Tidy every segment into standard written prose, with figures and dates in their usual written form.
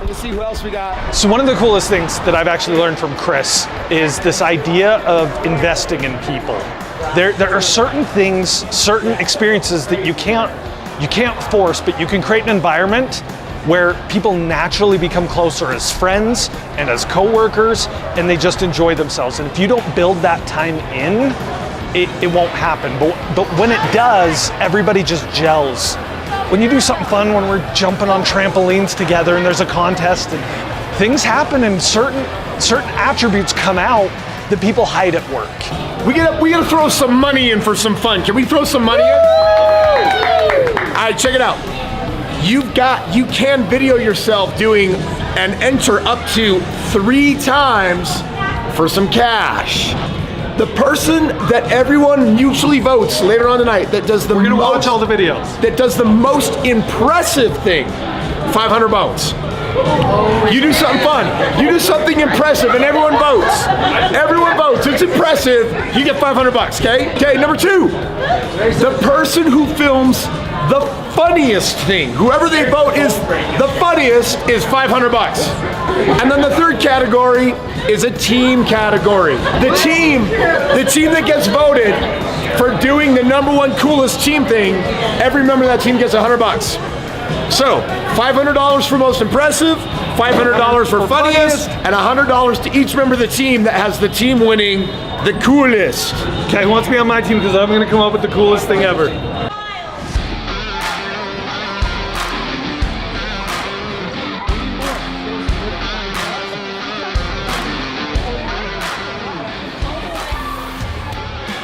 Let's see who else we got. So one of the coolest things that I've actually learned from Kris is this idea of investing in people. There are certain things, certain experiences that you can't force, but you can create an environment where people naturally become closer as friends and as coworkers, and they just enjoy themselves. And if you don't build that time in, it won't happen. But when it does, everybody just gels. When you do something fun, when we're jumping on trampolines together and there's a contest and things happen and certain attributes come out that people hide at work. We gotta throw some money in for some fun. Can we throw some money in? All right, check it out. You can video yourself doing and enter up to 3 times for some cash. The person that everyone mutually votes later on tonight that does the We're gonna watch all the videos. That does the most impressive thing, 500 votes. You do something fun. You do something impressive, and everyone votes. Everyone votes. It's impressive. You get $500. Okay. Okay. Number 2, the person who films the funniest thing, whoever they vote is the funniest, is $500. And then the 3rd category is a team category. The team that gets voted for doing the #1 coolest team thing, every member of that team gets $100. So, $500 for most impressive, $500 for funniest, and $100 to each member of the team that has the team winning the coolest. Okay, who wants to be on my team because I'm gonna come up with the coolest thing ever.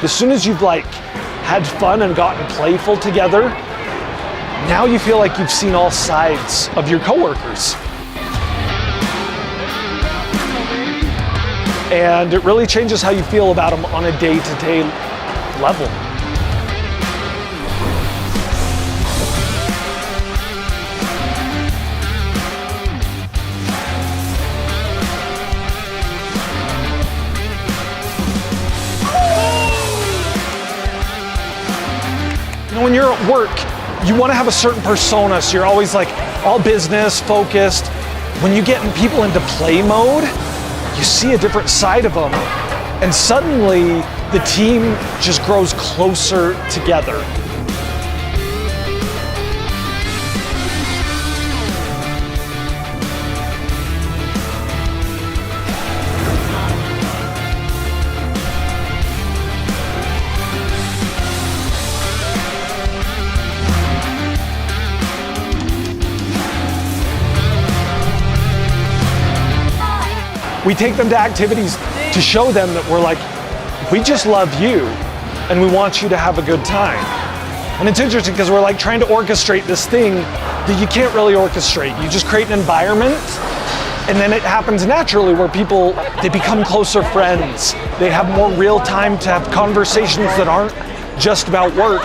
As soon as you've had fun and gotten playful together, now you feel like you've seen all sides of your coworkers. And it really changes how you feel about them on a day-to-day level. When you're at work, you want to have a certain persona, so you're always all business focused. When you get people into play mode, you see a different side of them, and suddenly the team just grows closer together. We take them to activities to show them that we just love you and we want you to have a good time. And it's interesting because we're trying to orchestrate this thing that you can't really orchestrate. You just create an environment and then it happens naturally where people, they become closer friends. They have more real time to have conversations that aren't just about work.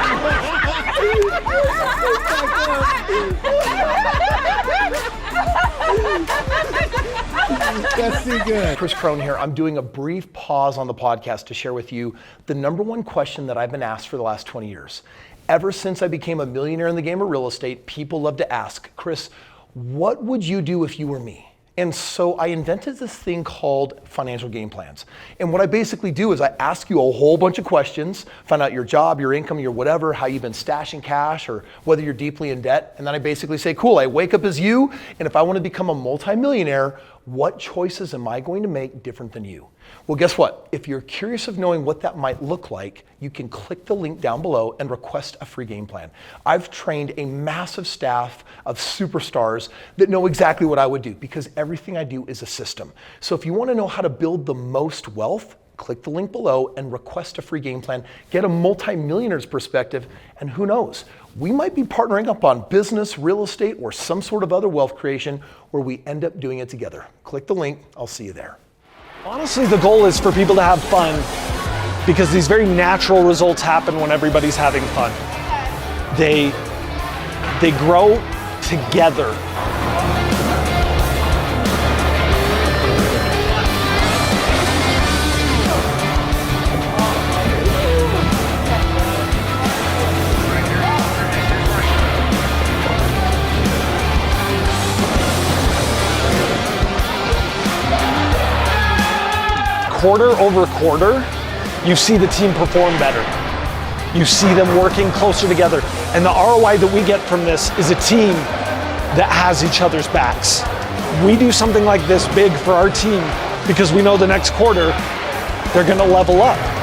That's too good. Kris Krohn here. I'm doing a brief pause on the podcast to share with you the #1 question that I've been asked for the last 20 years. Ever since I became a millionaire in the game of real estate, people love to ask, Kris, what would you do if you were me? And so I invented this thing called financial game plans. And what I basically do is I ask you a whole bunch of questions, find out your job, your income, your whatever, how you've been stashing cash, or whether you're deeply in debt. And then I basically say, cool, I wake up as you, and if I want to become a multimillionaire, what choices am I going to make different than you? Well, guess what? If you're curious of knowing what that might look like, you can click the link down below and request a free game plan. I've trained a massive staff of superstars that know exactly what I would do because everything I do is a system. So if you want to know how to build the most wealth, click the link below and request a free game plan. Get a multi-millionaire's perspective, and who knows? We might be partnering up on business, real estate, or some sort of other wealth creation where we end up doing it together. Click the link. I'll see you there. Honestly, the goal is for people to have fun because these very natural results happen when everybody's having fun. They grow together. quarter over quarter, you see the team perform better. You see them working closer together. And the ROI that we get from this is a team that has each other's backs. We do something like this big for our team because we know the next quarter they're gonna level up.